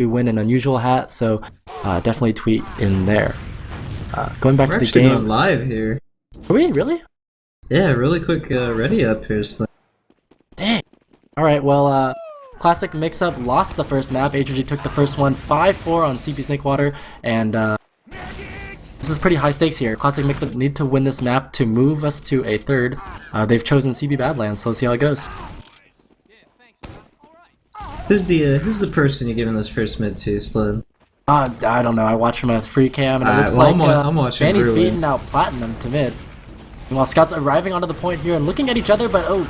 we win an unusual hat, so definitely tweet in there. Going back We're to the actually game. going live here. Are we really? Yeah, really quick ready up here, Slin. Dang. Alright, well, Classic Mix-Up lost the first map. HRG took the first one 5-4 on CP Snakewater, and this is pretty high stakes here. Classic Mix-Up need to win this map to move us to a third. They've chosen CP Badlands, so let's see how it goes. Who's the person you're giving this first mid to, Slin? I don't know. I watched from a free cam, and it looks well, like I'm watching Manny's Ruin. beating out Platinum to mid. While Scout's arriving onto the point here and looking at each other, but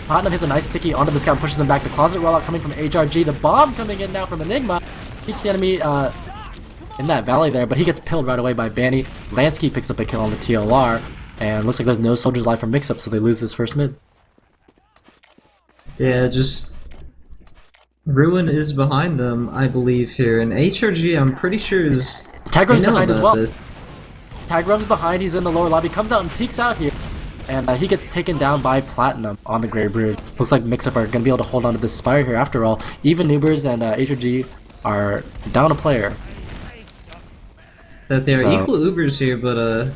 Platinum hits a nice sticky onto the Scout, pushes him back. The closet rollout coming from HRG. The bomb coming in now from Enigma. Keeps the enemy in that valley there, but he gets pilled right away by Banny. Lansky picks up a kill on the TLR, and looks like there's no soldiers alive from Mix-Up, so they lose this first mid. Yeah, just Ruin is behind them, I believe here, and HRG I'm pretty sure is Tagrum's behind as well. This. Tagrum's behind, he's in the lower lobby, comes out and peeks out here. And he gets taken down by Platinum on the Grey Bridge. Looks like Mix-Up are going to be able to hold on to this Spire here after all. Even Noobers and HRG are down a player. That they're equal Ubers here, but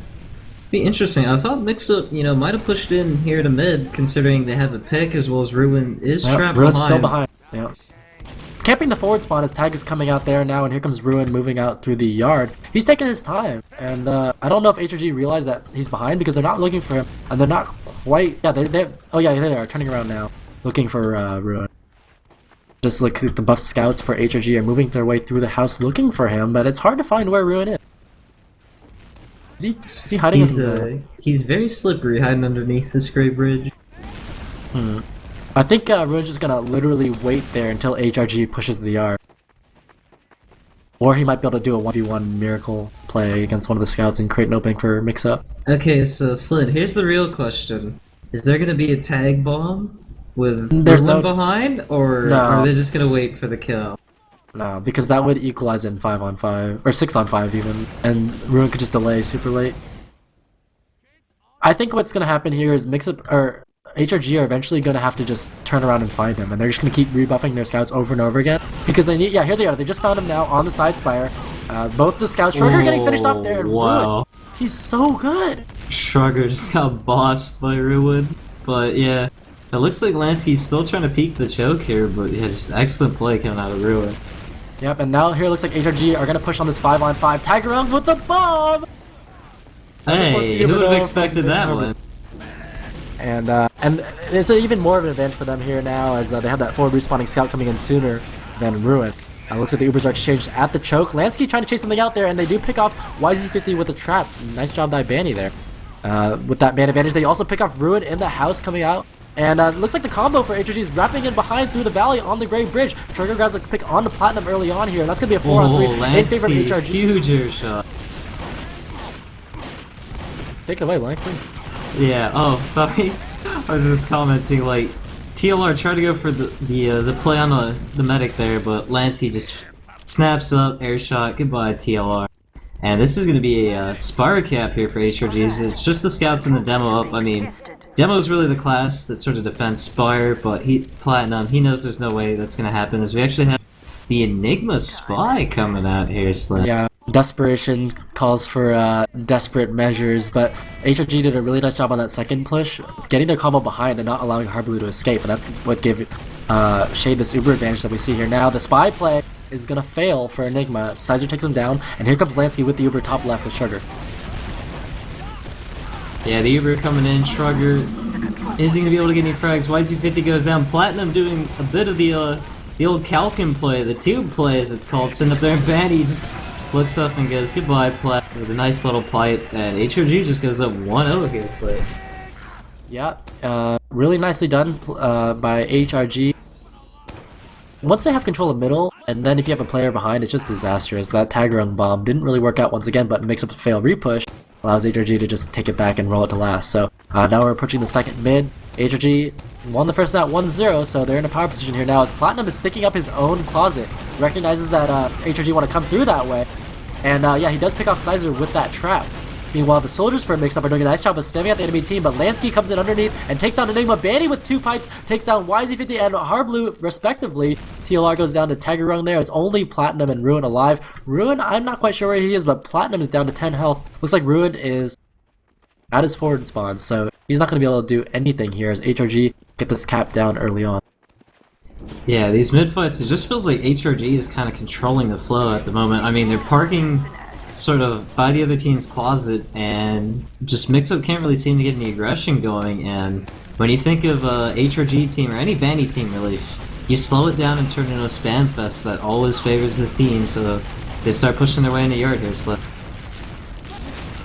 be interesting. I thought Mix-Up, might have pushed in here to mid, considering they have a pick as well as Ruin is trapped Ruin's behind. still behind. Yep. Camping the forward spawn as Tag is coming out there now, and here comes Ruin moving out through the yard. He's taking his time, and I don't know if HRG realized that he's behind because they're not looking for him, and they're not quite. Yeah, oh yeah, they are turning around now, looking for Ruin. Just like the buff scouts for HRG are moving their way through the house looking for him, but it's hard to find where Ruin is. Is he hiding? He's very slippery, hiding underneath this Grey Bridge. I think Ruin's just gonna literally wait there until HRG pushes the yard. Or he might be able to do a 1v1 miracle play against one of the scouts and create an opening for Mix-Up. Okay, so Slin, here's the real question. Is there gonna be a tag bomb with Ruin behind, or are they just gonna wait for the kill? No, because that would equalize in 5-on-5, or 6-on-5 even, and Ruin could just delay super late. I think what's gonna happen here is Mix-Up, or HRG are eventually going to have to just turn around and find him, and they're just going to keep rebuffing their scouts over and over again, because they need, yeah, here they are, they just found him now on the side spire. Both the scouts, Shrugger getting finished off there, and Ruin, he's so good! Shrugger just got bossed by Ruin, but yeah, it looks like Lansky's still trying to peek the choke here, but yeah, just excellent play coming out of Ruin. Yep, and now here it looks like HRG are going to push on this 5-on-5, tag around with the bomb! Hey, who would have expected that one? And it's even more of an advantage for them here now, as they have that forward respawning scout coming in sooner than Ruin. Looks like the Ubers are exchanged at the choke. Lansky trying to chase something out there, and they do pick off YZ50 with a trap. Nice job by Banny there. With that man advantage, they also pick off Ruin in the house coming out. And it looks like the combo for HRG is wrapping in behind through the valley on the Grey Bridge. Trigger grabs a pick on the Platinum early on here, and that's going to be a 4-on-3 in favor of HRG. Huge air shot. Take it away, Blank, please. Yeah, oh, sorry. I was just commenting, like, TLR tried to go for the play on the medic there, but Lansky just snaps up, air shot, goodbye TLR. And this is going to be a Spire cap here for HRGs. It's just the scouts in the demo up. I mean, demo is really the class that sort of defends Spire, but Platinum, he knows there's no way that's going to happen, as we actually have the Enigma Spy coming out here, Slin. Yeah. Desperation calls for desperate measures, but HRG did a really nice job on that second push, getting their combo behind and not allowing Harblue to escape, and that's what gave Shade this uber advantage that we see here now. The spy play is going to fail for Enigma. Sizer takes him down, and here comes Lansky with the uber top left with Sugar. Yeah, the uber coming in, Shrugger isn't going to be able to get any frags. YZ50 goes down. Platinum doing a bit of the old Calkin play, the tube play as it's called, sitting up there, and Banny just looks up and goes, goodbye, Plat, with a nice little pipe, and HRG just goes up 1-0 here, Slin. Yeah, really nicely done by HRG. Once they have control of middle, and then if you have a player behind, it's just disastrous. That tag run bomb didn't really work out once again, but Mix-Up a fail repush allows HRG to just take it back and roll it to last. So now we're approaching the second mid. HRG won the first map 1-0, so they're in a power position here now as Platinum is sticking up his own closet. Recognizes that HRG want to come through that way. And yeah, he does pick off Sizer with that trap. Meanwhile, the soldiers for Mixup are doing a nice job of spamming out the enemy team, but Lansky comes in underneath and takes down Enigma. Banny with 2 pipes takes down YZ50 and Harblue, respectively. TLR goes down to Tagarung there. It's only Platinum and Ruin alive. Ruin, I'm not quite sure where he is, but Platinum is down to 10 health. Looks like Ruin is at his forward spawn, so he's not going to be able to do anything here as HRG get this cap down early on. Yeah, these mid-fights, it just feels like HRG is kind of controlling the flow at the moment. I mean, they're parking sort of by the other team's closet, and just Mixup can't really seem to get any aggression going, and when you think of a HRG team, or any Bandy team really, you slow it down and turn it into a spam fest that always favors this team, so they start pushing their way into yard here, so...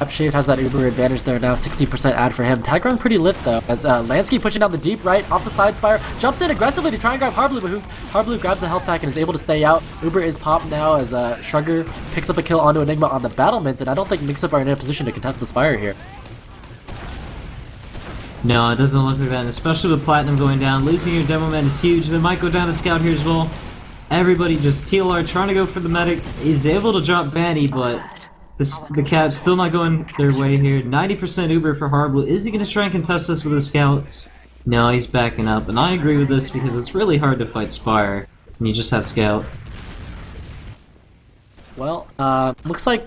Upshade has that Uber advantage there now, 60% ad for him. Tagrung pretty lit though, as Lansky pushing down the deep right off the side spire, jumps in aggressively to try and grab Harblue, but Harblue grabs the health pack and is able to stay out. Uber is popped now as Shrugger picks up a kill onto Enigma on the battlements, and I don't think Mixup are in a position to contest the spire here. No, it doesn't look like that, and especially with Platinum going down. Losing your Demo Man is huge. They might go down to Scout here as well. Everybody just TLR trying to go for the medic. He's able to drop Banny, but the Cap's still not going their way here. 90% Uber for Harblue. Is he going to try and contest this with the Scouts? No, he's backing up, and I agree with this because it's really hard to fight Spire when you just have Scouts. Well, looks like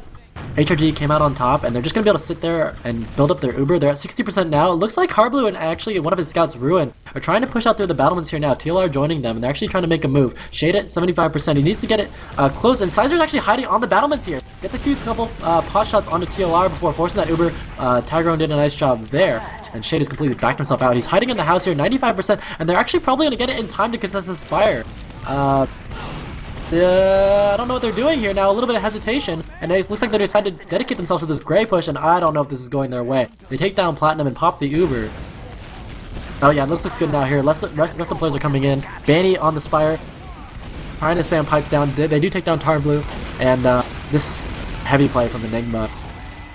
HRG came out on top, and they're just going to be able to sit there and build up their Uber. They're at 60% now. It looks like Harblue and actually one of his scouts, Ruin, are trying to push out through the battlements here now. TLR joining them, and they're actually trying to make a move. Shade at 75%. He needs to get it close, and Sizer's actually hiding on the battlements here. Gets a couple pot shots onto TLR before forcing that Uber. Tyrone did a nice job there, and Shade has completely backed himself out. He's hiding in the house here, 95%, and they're actually probably going to get it in time to contest the Spire. I don't know what they're doing here now, a little bit of hesitation, and it looks like they decided to dedicate themselves to this gray push, and I don't know if this is going their way. They take down Platinum and pop the Uber. Oh yeah, this looks good now here. Rest of the players are coming in. Banny on the Spire, trying to spam pipes down. They do take down Tarblue, and this heavy play from Enigma.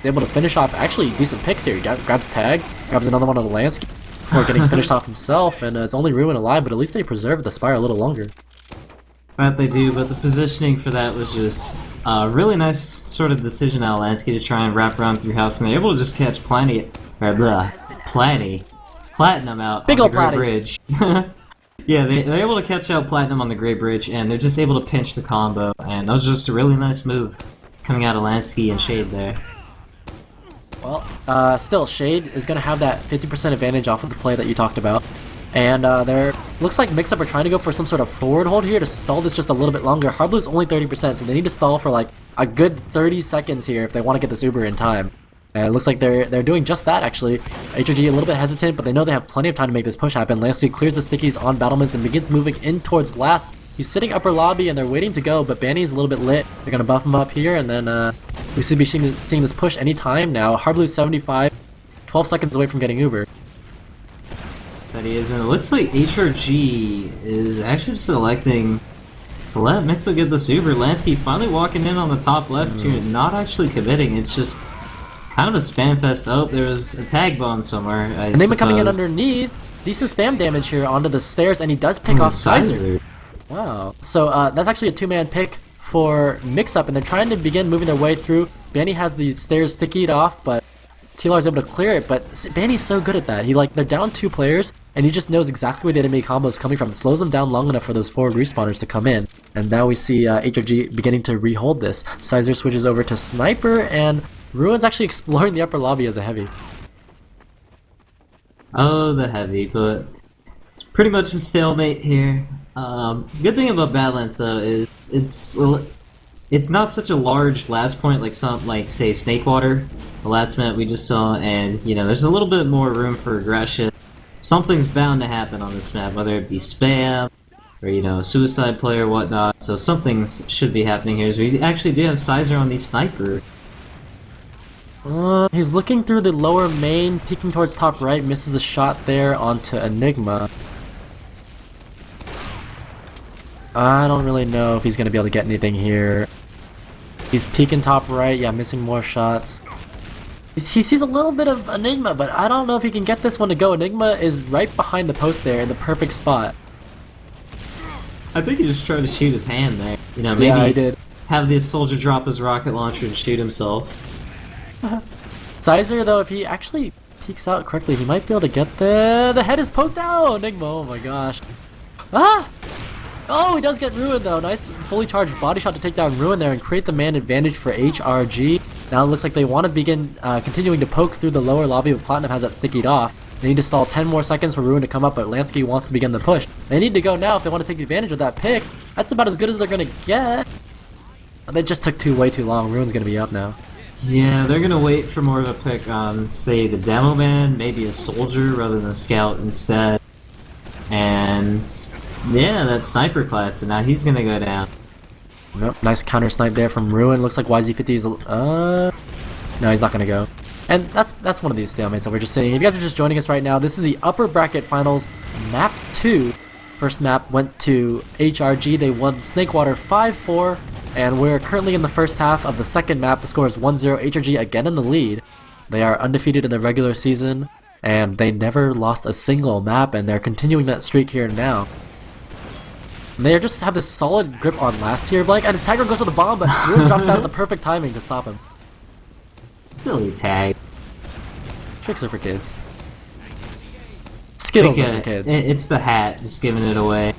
They're able to finish off actually decent picks here. He grabs Tag, grabs another one on the landscape before getting finished off himself, and it's only Ruin alive, but at least they preserve the Spire a little longer. That they do, but the positioning for that was just a really nice sort of decision out of Lansky to try and wrap around through house, and they're able to just catch Platinum out Big on ol' the Great Bridge. Yeah, they're able to catch out Platinum on the Great Bridge, and they're just able to pinch the combo, and that was just a really nice move coming out of Lansky and Shade there. Well, still, Shade is going to have that 50% advantage off of the play that you talked about. And there looks like Mixup are trying to go for some sort of forward hold here to stall this just a little bit longer. Harblue's only 30%, so they need to stall for like a good 30 seconds here if they want to get this Uber in time. And it looks like they're doing just that actually. HRG a little bit hesitant, but they know they have plenty of time to make this push happen. Lansky clears the stickies on battlements and begins moving in towards last. He's sitting upper lobby and they're waiting to go, but Banny's a little bit lit. They're going to buff him up here, and then we should be seeing this push any time now. Harblue's 75, 12 seconds away from getting Uber. That he is, and it looks like HRG is actually just electing to let Mixup get this Uber. Lansky finally walking in on the top left here, not actually committing. It's just kind of a spam fest. Oh, there was a tag bomb somewhere. And they've been coming in underneath. Decent spam damage here onto the stairs, and he does pick off Sizer. Wow. So that's actually a two-man pick for Mixup, and they're trying to begin moving their way through. Banny has the stairs stickied off, but TLR is able to clear it, but Banny's so good at that. They're down 2 players, and he just knows exactly where the enemy combo is coming from. Slows them down long enough for those forward respawners to come in. And now we see HRG beginning to rehold this. Sizer switches over to Sniper, and Ruin's actually exploring the upper lobby as a heavy. Oh, the heavy, but pretty much a stalemate here. Good thing about Badlands though is it's not such a large last point like say Snakewater, the last map we just saw, and there's a little bit more room for aggression. Something's bound to happen on this map, whether it be spam or suicide play or whatnot. So something should be happening here. So we actually do have Sizer on the Sniper. He's looking through the lower main, peeking towards top right, misses a shot there onto Enigma. I don't really know if he's going to be able to get anything here. He's peeking top right, yeah, missing more shots. He sees a little bit of Enigma, but I don't know if he can get this one to go. Enigma is right behind the post there in the perfect spot. I think he just tried to shoot his hand there. Maybe yeah, he did. Have the soldier drop his rocket launcher and shoot himself. Sizer, though, if he actually peeks out correctly, he might be able to get there. The head is poked out! Enigma, oh my gosh. Ah! Oh, he does get Ruin, though. Nice fully charged body shot to take down Ruin there and create the man advantage for HRG. Now it looks like they want to begin continuing to poke through the lower lobby, but Platinum has that stickied off. They need to stall 10 more seconds for Ruin to come up, but Lansky wants to begin the push. They need to go now if they want to take advantage of that pick. That's about as good as they're going to get. They just took way too long. Ruin's going to be up now. Yeah, they're gonna wait for more of a pick on, say, the demo man, maybe a soldier rather than a scout instead. And yeah, that sniper class, and now he's gonna go down. Yep, nice counter snipe there from Ruin. Looks like YZ50 is no, he's not gonna go. And that's one of these stalemates that we're just saying. If you guys are just joining us right now, this is the upper bracket finals, map 2. First map went to HRG. They won Snakewater 5-4. And we're currently in the first half of the second map. The score is 1-0. HRG again in the lead. They are undefeated in the regular season, and they never lost a single map, and they're continuing that streak here now. And they just have this solid grip on last year, Blake, and his Tiger goes for the bomb, but Ruin drops down at the perfect timing to stop him. Silly tag. Tricks are for kids. Skittles are for kids. It's the hat, just giving it away.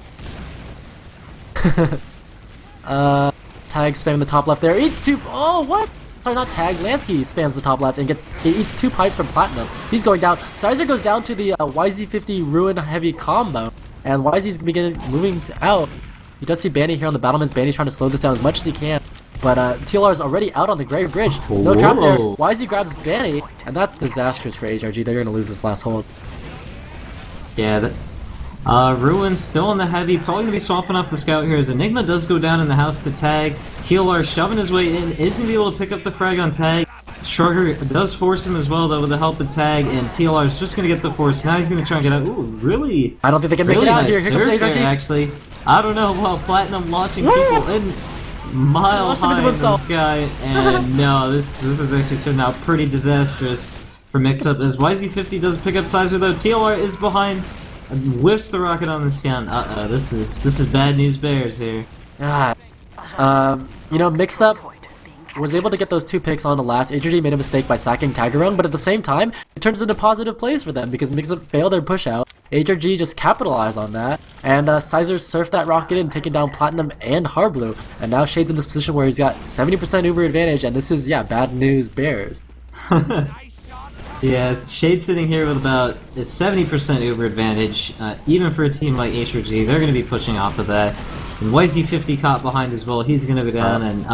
Tag spamming the top left there. Eats two. Oh, what? Sorry, not Tag. Lansky spams the top left and eats 2 pipes from Platinum. He's going down. Sizer goes down to the YZ50 Ruin heavy combo, and YZ's beginning moving out. He does see Banny here on the Battlements. Banny's trying to slow this down as much as he can, but TLR is already out on the Grave Bridge. No trap there. YZ grabs Banny, and that's disastrous for HRG. They're going to lose this last hold. Yeah, Ruin's still in the heavy, probably going to be swapping off the scout here as Enigma does go down in the house to Tag. TLR shoving his way in, is going to be able to pick up the frag on Tag. Shrugger does force him as well though with the help of Tag, and TLR is just going to get the force. Now he's going to try and get out. Ooh, really? I don't think they can make it out here. Here comes HRG. There, actually. I don't know about Platinum launching people in mile high in the sky, and no, this is actually turned out pretty disastrous for Mixup as YZ50 does pick up Sizer though. TLR is behind. Whiffs the rocket on the scan. This is bad news bears here. God. You know, Mixup was able to get those 2 picks on the last. HRG made a mistake by sacking Tagaron, but at the same time, it turns into positive plays for them because Mixup failed their push out. HRG just capitalized on that, and Sizer surfed that rocket in, taking down Platinum and Harblu, and now Shade's in this position where he's got 70% Uber advantage, and this is, yeah, bad news bears. Yeah, Shade's sitting here with about a 70% Uber advantage. Even for a team like HRG, they're going to be pushing off of that. And YZ50 caught behind as well. He's going to go down, and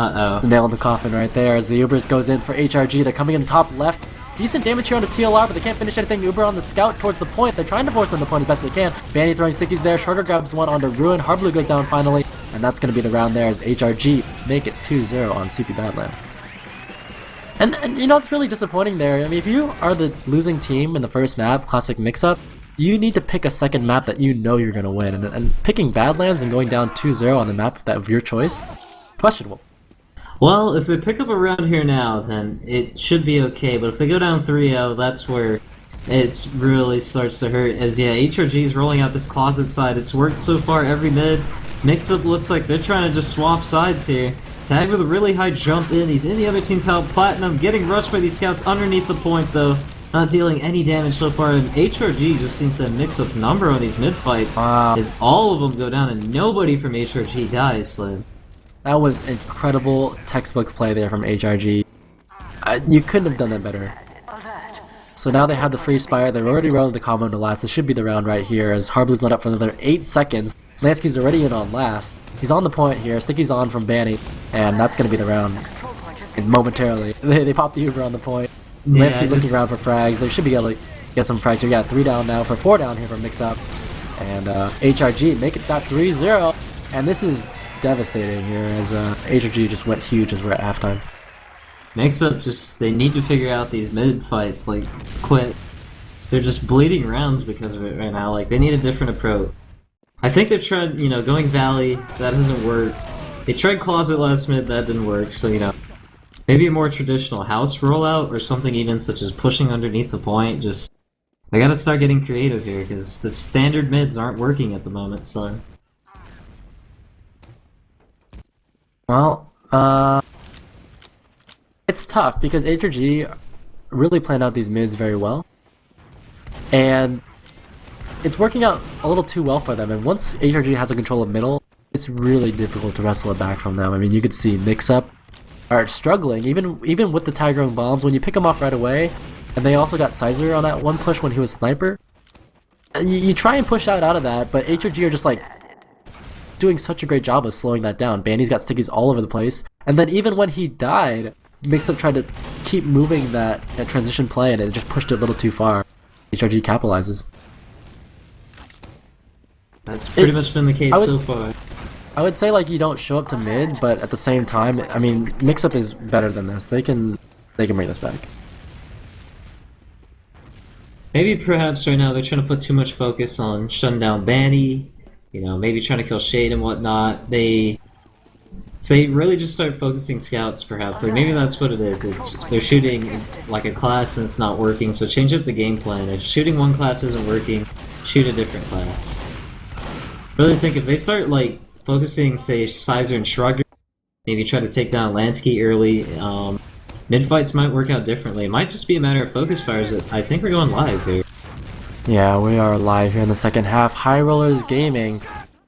The nail in the coffin right there as the Ubers goes in for HRG. They're coming in top left. Decent damage here on the TLR, but they can't finish anything. Uber on the scout towards the point. They're trying to force them to the point as best they can. Banny throwing stickies there. Shorter grabs one onto Ruin. Harblu goes down finally, and that's going to be the round there as HRG make it 2-0 on CP Badlands. And you know, it's really disappointing there. I mean, if you are the losing team in the first map, Classic Mixup, you need to pick a second map that you know you're going to win. And picking Badlands and going down 2-0 on the map of your choice, questionable. Well, if they pick up a round here now, then it should be okay. But if they go down 3-0, that's where it really starts to hurt. As, yeah, HRG's rolling out this closet side. It's worked so far every mid. Mixup looks like they're trying to just swap sides here. Tag with a really high jump in. He's in the other team's help. Platinum getting rushed by these scouts underneath the point, though. Not dealing any damage so far. And HRG just seems that Mixup's number on these mid-fights is all of them go down and nobody from HRG dies, Slin. That was incredible textbook play there from HRG. You couldn't have done that better. So now they have the free spire. They're already rolling the combo to last. This should be the round right here as Harblu's let up for another 8 seconds. Lansky's already in on last. He's on the point here. Sticky's on from Banny, and that's going to be the round. And momentarily, they pop the Uber on the point. Yeah, Lansky's looking around for frags. They should be able to get some frags here. Yeah, 3 down now for 4 down here from Mixup. And HRG make it that 3-0. And this is devastating here as HRG just went huge as we're at halftime. Mixup just, they need to figure out these mid fights, like, quick. They're just bleeding rounds because of it right now. Like, they need a different approach. I think they've tried, you know, going Valley, that hasn't worked. They tried Closet last mid, that didn't work, so, you know, maybe a more traditional house rollout or something even such as pushing underneath the point. Just, they gotta start getting creative here because the standard mids aren't working at the moment, so. Well, it's tough because HRG really planned out these mids very well. And it's working out a little too well for them, and once HRG has a control of middle, it's really difficult to wrestle it back from them. I mean, you could see Mixup are struggling, even with the Tiger-owned bombs, when you pick them off right away, and they also got Sizer on that one push when he was Sniper. You try and push out of that, but HRG are just like doing such a great job of slowing that down. Bandy's got stickies all over the place, and then even when he died, Mixup tried to keep moving that transition play, and it just pushed it a little too far. HRG capitalizes. That's pretty much been the case so far. I would say like you don't show up to mid, but at the same time, I mean, Mixup is better than this. They can bring this back. Maybe perhaps right now they're trying to put too much focus on shutting down Banny, you know, maybe trying to kill Shade and whatnot. If they really just start focusing scouts, perhaps, like maybe that's what it is. They're shooting like a class and it's not working, so change up the game plan. If shooting one class isn't working, shoot a different class. Really think if they start like focusing, say, Sizer and Shrugger, maybe try to take down Lansky early, mid-fights might work out differently. It might just be a matter of focus fires. I think we're going live here. Yeah, we are live here in the second half. High Rollers Gaming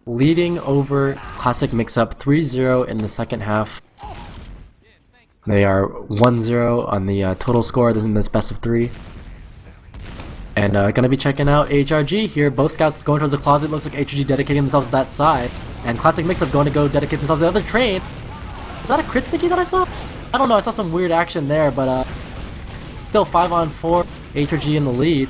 leading over Classic Mixup 3-0 in the second half. They are 1-0 on the total score. This is in this best of 3. And gonna be checking out HRG here. Both scouts going towards the closet. Looks like HRG dedicating themselves to that side. And Classic Mixup going to go dedicate themselves to the other train. Is that a crit sticky that I saw? I don't know, I saw some weird action there, but still 5-on-4, HRG in the lead.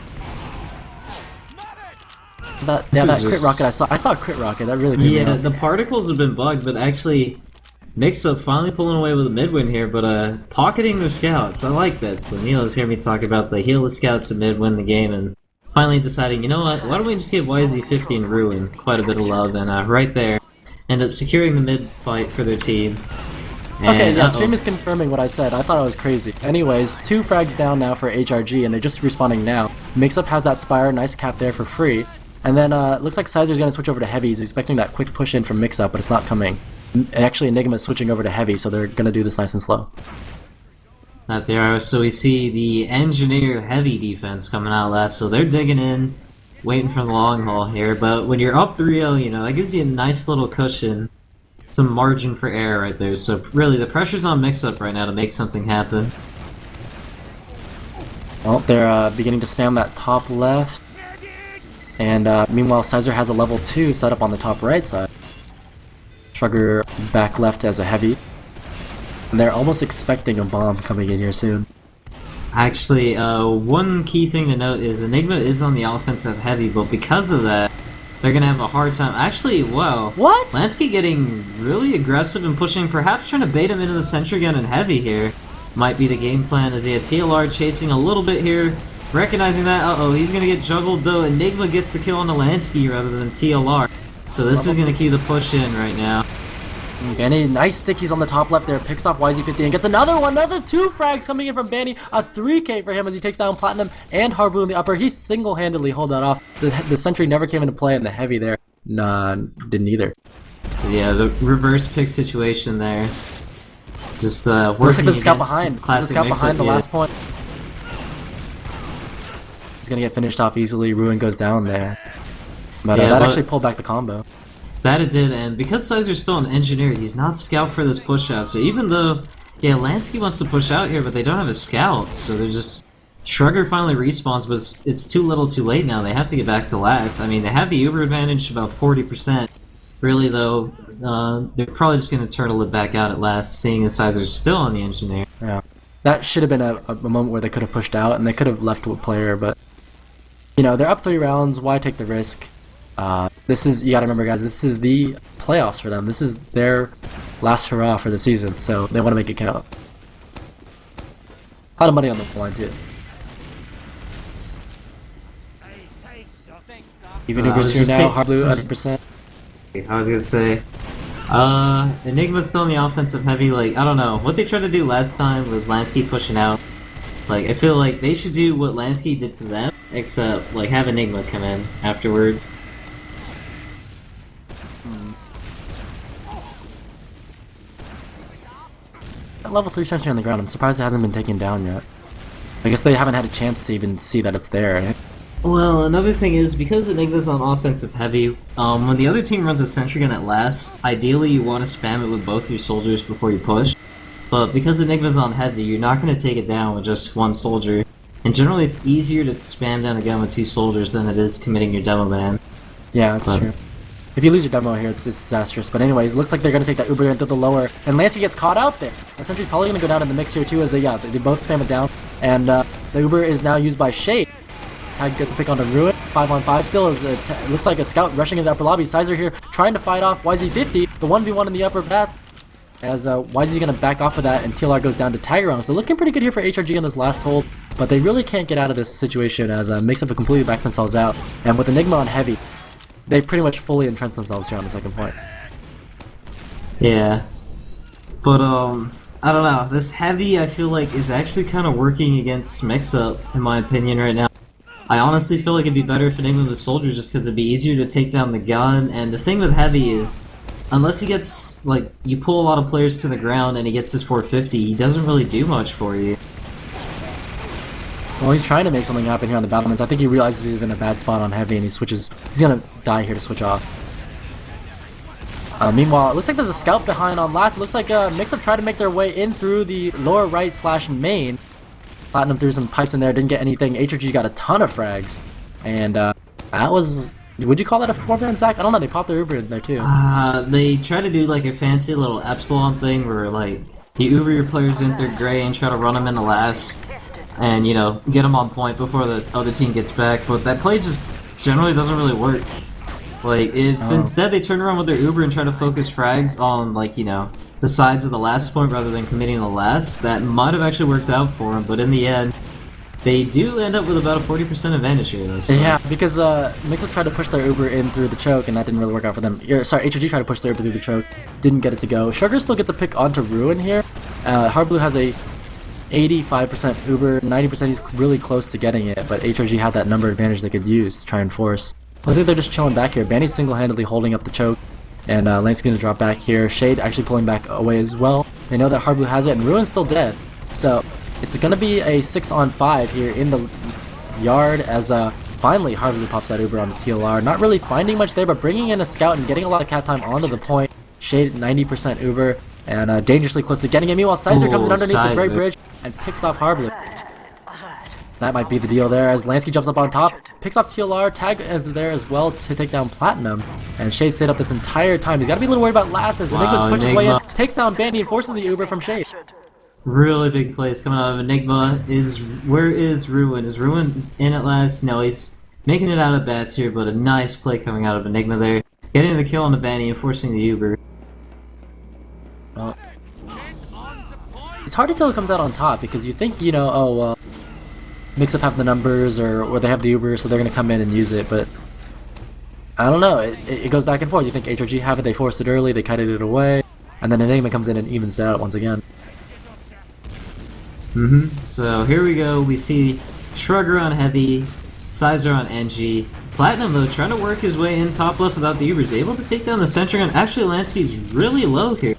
That crit rocket I saw a crit rocket, that really came out. The particles have been bugged, but actually Mixup finally pulling away with a mid-win here, but pocketing the scouts. I like that. So Neil's heard me talk about the heal the scouts and mid-win the game, and finally deciding, you know what, why don't we just give YZ50 and Ruin quite a bit of love, and right there, end up securing the mid-fight for their team. And, okay, yeah, Stream is confirming what I said. I thought I was crazy. Anyways, 2 frags down now for HRG, and they're just respawning now. Mixup has that Spire, nice cap there for free. And then looks like Sizer's going to switch over to Heavy. He's expecting that quick push in from Mixup, but it's not coming. Actually, Enigma is switching over to Heavy, so they're going to do this nice and slow. Not there. So we see the Engineer Heavy defense coming out last, so they're digging in, waiting for the long haul here. But when you're up 3-0, you know, that gives you a nice little cushion, some margin for error right there. So really, the pressure's on Mixup right now to make something happen. Well, they're beginning to spam that top left. And meanwhile, Sizer has a level 2 set up on the top right side. Shrugger back left as a Heavy. And they're almost expecting a bomb coming in here soon. Actually, one key thing to note is Enigma is on the offensive Heavy, but because of that, they're going to have a hard time. Actually, wow. What? Lansky getting really aggressive and pushing, perhaps trying to bait him into the sentry gun and Heavy here. Might be the game plan as he had TLR chasing a little bit here. Recognizing that, he's going to get juggled though. Enigma gets the kill on the Lansky rather than TLR. So this is going to keep the push in right now. Banny, nice stickies on the top left there, picks off YZ50 and gets another one, another 2 frags coming in from Banny, a 3k for him as he takes down Platinum and Harbu in the upper. He single-handedly hold that off. The sentry never came into play, and the Heavy there, nah, didn't either. So yeah, the reverse pick situation there. Just working looks like there's a scout behind. There's a scout behind the last point. He's gonna get finished off easily. Ruin goes down there. But that actually pulled back the combo. That it did, and because Sizer's still an engineer, he's not scout for this push out. So even though, yeah, Lansky wants to push out here, but they don't have a scout, so they're just... Shrugger finally respawns, but it's too little too late now. They have to get back to last. I mean, they have the Uber advantage about 40%. Really, though, they're probably just going to turtle it back out at last, seeing as Sizer's still on the engineer. Yeah. That should have been a moment where they could have pushed out, and they could have left with player, but... You know, they're up 3 rounds, why take the risk? This is, you gotta remember guys, this is the playoffs for them. This is their last hurrah for the season, so they want to make it count. A lot of money on the line too. Even Uber's here now, hard blue, 100%. I was gonna say, Enigma's still in the offensive Heavy, like, I don't know, what they tried to do last time with Lansky pushing out, like, I feel like they should do what Lansky did to them, except, like, have Enigma come in afterward. That level 3 sentry on the ground, I'm surprised it hasn't been taken down yet. I guess they haven't had a chance to even see that it's there. Right? Well, another thing is, because Enigma's on offensive heavy, when the other team runs a sentry gun at last, ideally you want to spam it with both your soldiers before you push. But because Enigma's on heavy, you're not going to take it down with just one soldier. And generally it's easier to spam down a gun with 2 soldiers than it is committing your demo ban. Yeah, that's true. If you lose your demo here, it's disastrous. But anyways, it looks like they're going to take that Uber into the lower. And Lansky gets caught out there. The sentry's probably going to go down in the mix here too, as they both spam it down. And the Uber is now used by Shade. Tag gets a pick onto Ruin. 5-on-5 still. It looks like a scout rushing into the upper lobby. Sizer here trying to fight off YZ50. The 1v1 in the upper bats. As YZ's going to back off of that and TLR goes down to Tigerong. So looking pretty good here for HRG in this last hold. But they really can't get out of this situation as Mixup have completely backed themselves out. And with Enigma on heavy, they pretty much fully entrenched themselves here on the second point. Yeah. But, I don't know. This heavy, I feel like, is actually kind of working against Mixup, in my opinion, right now. I honestly feel like it'd be better if Enigma was soldiers just because it'd be easier to take down the gun. And the thing with heavy is, unless he gets, like, you pull a lot of players to the ground and he gets his 450, he doesn't really do much for you. Well, he's trying to make something happen here on the battlements. I think he realizes he's in a bad spot on heavy and he switches. He's gonna die here to switch off. Meanwhile, it looks like there's a scout behind on last. It looks like Mixup tried to make their way in through the lower right / main. Platinum threw some pipes in there, didn't get anything. HRG got a ton of frags. And that was... Would you call that a 4-man sack? I don't know, they popped their Uber in there too. They try to do like a fancy little epsilon thing where like you Uber your players in through gray and try to run them in the last and, you know, get them on point before the other team gets back, but that play just generally doesn't really work. Like, if instead they turn around with their Uber and try to focus frags on, like, you know, the sides of the last point rather than committing the last, that might have actually worked out for them, but in the end, they do end up with about a 40% advantage here, though. So. Yeah, because Mixup tried to push their Uber in through the choke, and that didn't really work out for them. Sorry, HRG tried to push their Uber through the choke, didn't get it to go. Sugar still gets a pick onto Ruin here. Hard Blue has a 85% Uber, 90% he's really close to getting it, but HRG had that number advantage they could use to try and force. I think they're just chilling back here. Banny's single-handedly holding up the choke, and Lane's gonna drop back here. Shade actually pulling back away as well. They know that Hard Blue has it, and Ruin's still dead. So it's gonna be a 6-on-5 here in the yard as finally Hard Blue pops that Uber on the TLR. Not really finding much there, but bringing in a scout and getting a lot of cap time onto the point. Shade 90% Uber, and dangerously close to getting it. Meanwhile, Sizer comes in underneath the great bridge and picks off Hard Blue. That might be the deal there as Lansky jumps up on top, picks off TLR, tag there as well to take down Platinum. And Shade stayed up this entire time. He's got to be a little worried about last as Enigma's pushes his way in, takes down Bandy and forces the Uber from Shade. Really big plays coming out of Enigma. Where is Ruin? Is Ruin in at last? No, he's making it out of bats here, but a nice play coming out of Enigma there. Getting the kill on the Bandy and forcing the Uber. Well, it's hard to tell who comes out on top because you think, you know, oh, well, Mixup have the numbers or they have the Uber, so they're going to come in and use it, but I don't know. It goes back and forth. You think HRG have it, they forced it early, they kited it away, and then Enigma comes in and evens it out once again. So here we go. We see Shrugger on heavy, Sizer on NG. Platinum, though, trying to work his way in top left without the Ubers. Able to take down the sentry gun. Actually, Lansky's really low here.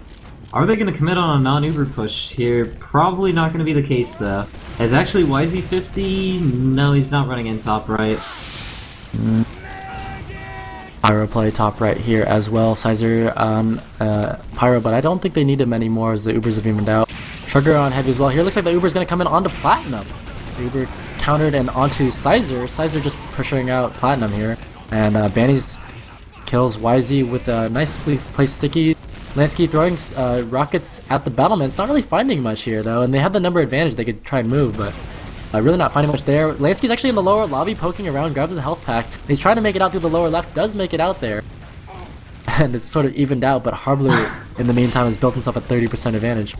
Are they going to commit on a non-Uber push here? Probably not going to be the case, though. As actually YZ50, no, he's not running in top right. Pyro play top right here as well. Sizer on Pyro, but I don't think they need him anymore as the Ubers have evened out. Sugar on heavy as well. Here looks like the Uber's going to come in onto Platinum. The Uber countered and onto Sizer. Sizer just pushing out Platinum here. And Banny's kills YZ with a nice play sticky. Lansky throwing rockets at the battlements, not really finding much here though, and they have the number advantage, they could try and move, but really not finding much there. Lansky's actually in the lower lobby poking around, grabs the health pack, and he's trying to make it out through the lower left, does make it out there, and it's sort of evened out, but Hard Blue in the meantime has built himself a 30% advantage.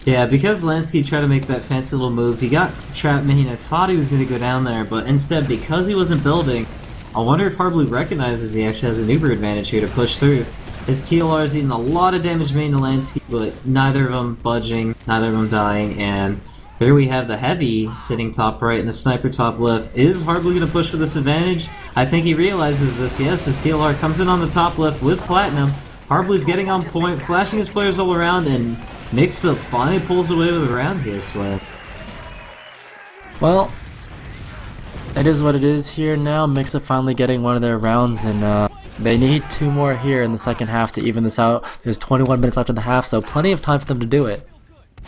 Yeah, because Lansky tried to make that fancy little move, he got trapped, meaning I thought he was going to go down there, but instead, because he wasn't building, I wonder if Hard Blue recognizes he actually has an Uber advantage here to push through. His TLR is eating a lot of damage main to Lansky, but neither of them budging, neither of them dying, and here we have the heavy sitting top right and the sniper top left. Is Hard Blue going to push for this advantage? I think he realizes this, yes, his TLR comes in on the top left with Platinum. Hard Blue's getting on point, flashing his players all around, and Mixup finally pulls away with a round here, Slin. Well, it is what it is here now. Mixup finally getting one of their rounds, and they need 2 more here in the second half to even this out. There's 21 minutes left in the half, so plenty of time for them to do it.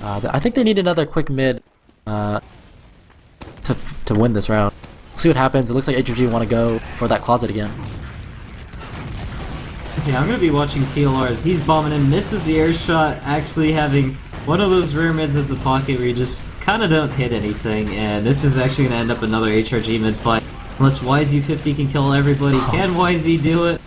I think they need another quick mid to win this round. We'll see what happens. It looks like HRG want to go for that closet again. Okay, I'm going to be watching TLR as he's bombing in, misses the air shot, actually having one of those rare mids as the pocket where you just kind of don't hit anything, and this is actually going to end up another HRG mid fight. Unless YZ50 can kill everybody. Can YZ do it?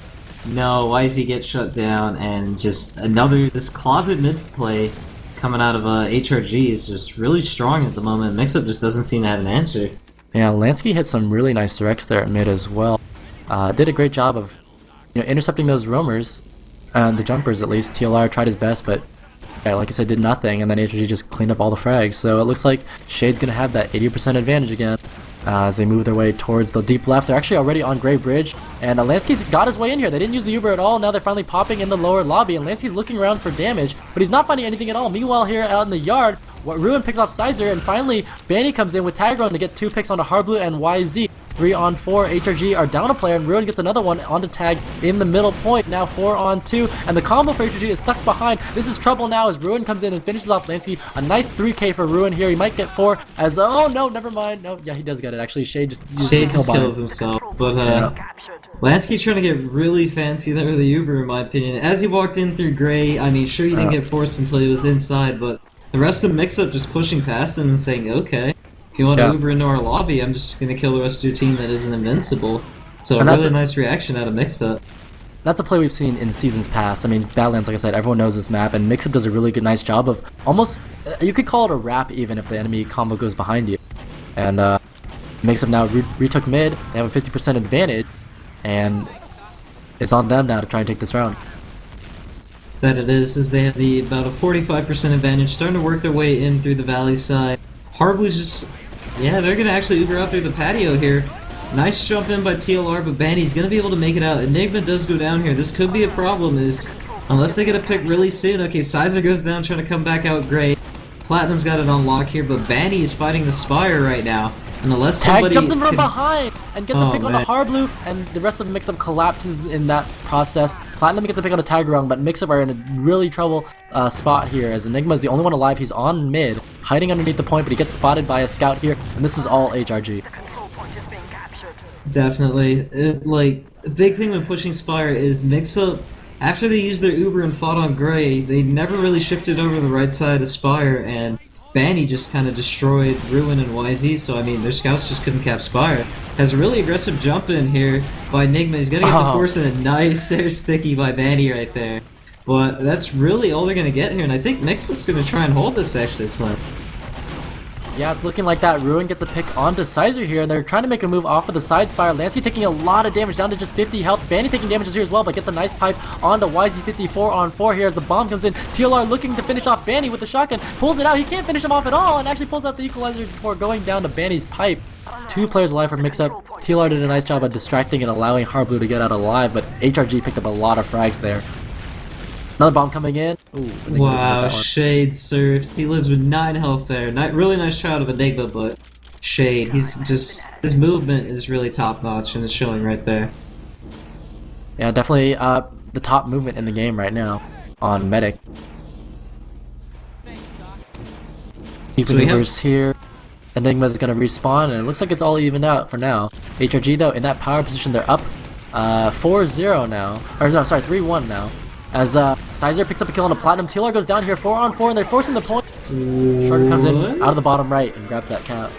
No, YZ gets shut down, and just this closet mid play coming out of HRG is just really strong at the moment. Mixup just doesn't seem to have an answer. Yeah, Lansky hit some really nice directs there at mid as well. Did a great job of intercepting those roamers, and the jumpers at least. TLR tried his best, but yeah, like I said, did nothing, and then HRG just cleaned up all the frags. So it looks like Shade's gonna have that 80% advantage again as they move their way towards the deep left. They're actually already on Gray Bridge, and Lansky's got his way in here. They didn't use the Uber at all. Now they're finally popping in the lower lobby, and Lansky's looking around for damage, but he's not finding anything at all. Meanwhile, here out in the yard, Ruin picks off Sizer, and finally Banny comes in with Tagron to get 2 picks onto Harblue and YZ. 3 on 4, HRG are down a player, and Ruin gets another one onto Tag in the middle point. Now 4 on 2, and the combo for HRG is stuck behind. This is trouble now as Ruin comes in and finishes off Lansky. A nice 3k for Ruin here. He might get 4 as, oh no, never mind. No, yeah, he does get it actually. Shade just kills himself, but Lansky trying to get really fancy there with the Uber in my opinion. As he walked in through Gray, I mean, sure he didn't get forced until he was inside, but the rest of Mixup just pushing past him and saying, okay, if you want to Uber into our lobby, I'm just going to kill the rest of your team that isn't invincible. So a really nice reaction out of Mixup. That's a play we've seen in seasons past. I mean, Badlands, like I said, everyone knows this map, and Mixup does a really nice job of almost, you could call it a wrap even if the enemy combo goes behind you. And Mixup now retook mid, they have a 50% advantage, and it's on them now to try and take this round. That it is, as they have about a 45% advantage, starting to work their way in through the valley side. Harblue's just, yeah, they're going to actually Uber out through the patio here. Nice jump in by TLR, but Bandy's going to be able to make it out. Enigma does go down here. This could be a problem, is unless they get a pick really soon. Okay, Sizer goes down, trying to come back out great. Platinum's got it on lock here, but Bandy is fighting the Spire right now. And unless Tag jumps in from behind and gets a pick on the Harblue, and the rest of Mixup collapses in that process. Platinum gets a pick on a Tigerung, but Mixup are in a really trouble spot here, as Enigma is the only one alive. He's on mid, hiding underneath the point, but he gets spotted by a scout here, and this is all HRG. Definitely. The big thing when pushing Spire is Mixup, after they used their Uber and fought on Gray, they never really shifted over to the right side of Spire, and Banny just kind of destroyed Ruin and YZ, so I mean, their scouts just couldn't cap Spire. Has a really aggressive jump in here by Enigma. He's gonna get the force and a nice air sticky by Banny right there. But that's really all they're gonna get here, and I think Mixup's gonna try and hold this actually, Slin. Yeah, it's looking like that. Ruin gets a pick onto Sizer here, and they're trying to make a move off of the side Spire. Lansky taking a lot of damage, down to just 50 health. Banny taking damages here as well, but gets a nice pipe onto YZ54 on 4 here as the bomb comes in. TLR looking to finish off Banny with the shotgun, pulls it out. He can't finish him off at all, and actually pulls out the equalizer before going down to Banny's pipe. 2 players alive for Mixup. TLR did a nice job of distracting and allowing Harblue to get out alive, but HRG picked up a lot of frags there. Another bomb coming in. Ooh, wow, Shade surfs. He lives with 9 health there. Really nice try out of Enigma, but Shade, his movement is really top notch and it's showing right there. Yeah, definitely the top movement in the game right now on Medic. Keeping Ubers here. Enigma's gonna respawn, and it looks like it's all evened out for now. HRG though, in that power position, they're up 4-0 now. Or no, sorry, 3-1 now. As Sizer picks up a kill on a Platinum, TLR goes down here 4 on 4, and they're forcing the point. Shorter comes in out of the bottom right and grabs that cap.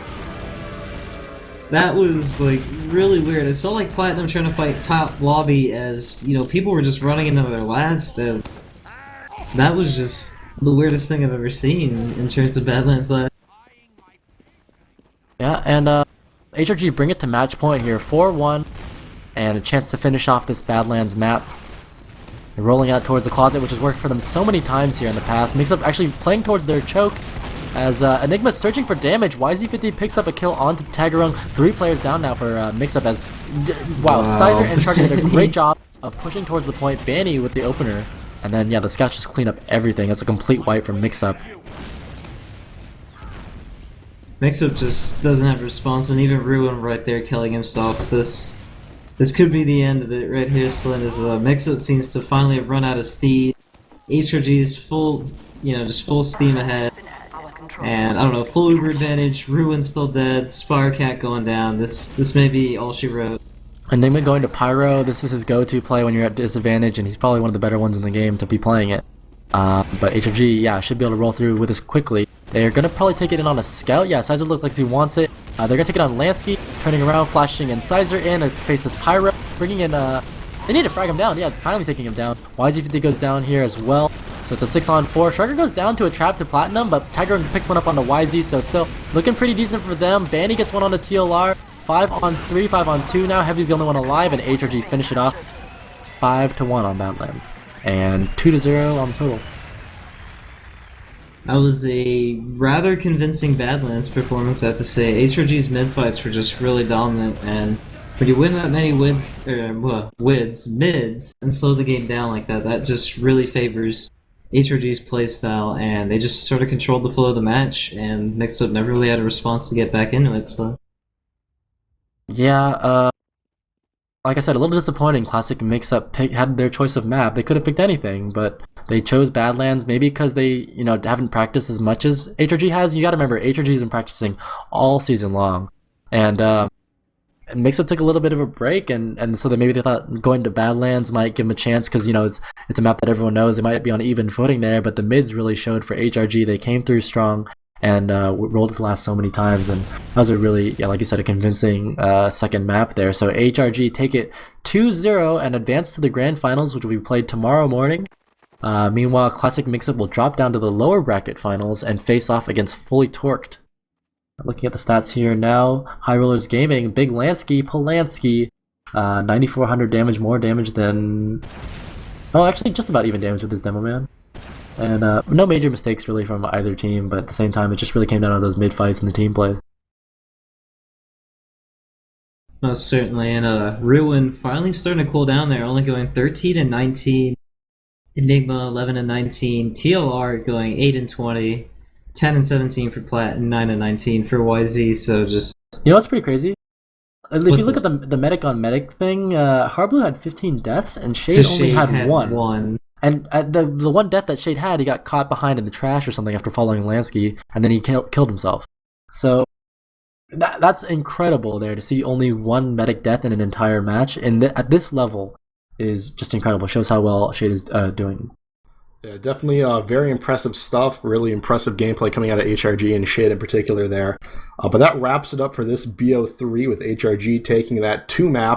That was like really weird. It felt like Platinum trying to fight top lobby as, you know, people were just running into their LAN still. That was just the weirdest thing I've ever seen in terms of Badlands LAN. Yeah, and HRG bring it to match point here, 4-1, and a chance to finish off this Badlands map. They're rolling out towards the closet, which has worked for them so many times here in the past. Mixup actually playing towards their choke as Enigma's searching for damage. YZ50 picks up a kill onto Tagarung. 3 players down now for Mixup as... Wow, Sizer and Shark did a great job of pushing towards the point. Banny with the opener. And then, yeah, the scouts just clean up everything. It's a complete wipe from Mixup. Mixup just doesn't have a response, and even Ruin right there killing himself. This could be the end of it right here, Slin, as Mixup seems to finally have run out of steam. HRG's full, just full steam ahead. And, I don't know, full Uber advantage, Ruin's still dead, Spire Cat going down. This may be all she wrote. Enigma going to Pyro, this is his go-to play when you're at disadvantage, and he's probably one of the better ones in the game to be playing it. But HRG, yeah, should be able to roll through with this quickly. They're going to probably take it in on a scout. Yeah, Sizer looks like he wants it. They're going to take it on Lansky, turning around, flashing in Sizer in to face this Pyro, bringing in, they need to frag him down. Yeah, finally taking him down. YZ50 goes down here as well. So it's a 6-on-4. Striker goes down to a trap to Platinum, but Tiger picks one up on the YZ, so still looking pretty decent for them. Banny gets one on the TLR. 5-on-3, 5-on-2 now. Heavy's the only one alive, and HRG finish it off 5-1 on Badlands. And 2-0 on the total. That was a rather convincing Badlands performance, I have to say. HRG's mid-fights were just really dominant, and when you win that many mids, and slow the game down like that, that just really favors HRG's playstyle, and they just sort of controlled the flow of the match, and Mixup never really had a response to get back into it, so... Yeah, like I said, a little disappointing. Classic Mixup had their choice of map. They could have picked anything, but they chose Badlands, maybe because they, haven't practiced as much as HRG has. You gotta remember, HRG's been practicing all season long, and Mixup took a little bit of a break, and so maybe they thought going to Badlands might give them a chance, because it's a map that everyone knows. They might be on even footing there, but the mids really showed for HRG. They came through strong and rolled it the last so many times, and that was a really, like you said, a convincing second map there. So HRG take it 2-0 and advance to the grand finals, which will be played tomorrow morning. Meanwhile, Classic Mixup will drop down to the lower bracket finals and face off against Fully Torqued. Looking at the stats here now, High Rollers Gaming, Big Lansky, Polanski, 9,400 damage, more damage than... Oh, actually just about even damage with this Demo Man. And no major mistakes really from either team, but at the same time it just really came down to those mid-fights and the team play. Most certainly, and Ruin finally starting to cool down there, only going 13-19, Enigma 11-19, TLR going 8-20, 10-17 for Plat, and 9-19 for YZ, so just... What's pretty crazy? If you look at the medic on medic thing, Harblue had 15 deaths, and Shade only had one. And the one death that Shade had, he got caught behind in the trash or something after following Lansky, and then he killed himself. So that's incredible there, to see only one medic death in an entire match, and at this level is just incredible. Shows how well Shade is doing. Yeah, definitely very impressive stuff. Really impressive gameplay coming out of HRG and Shade in particular there. But that wraps it up for this BO3 with HRG taking that 2-map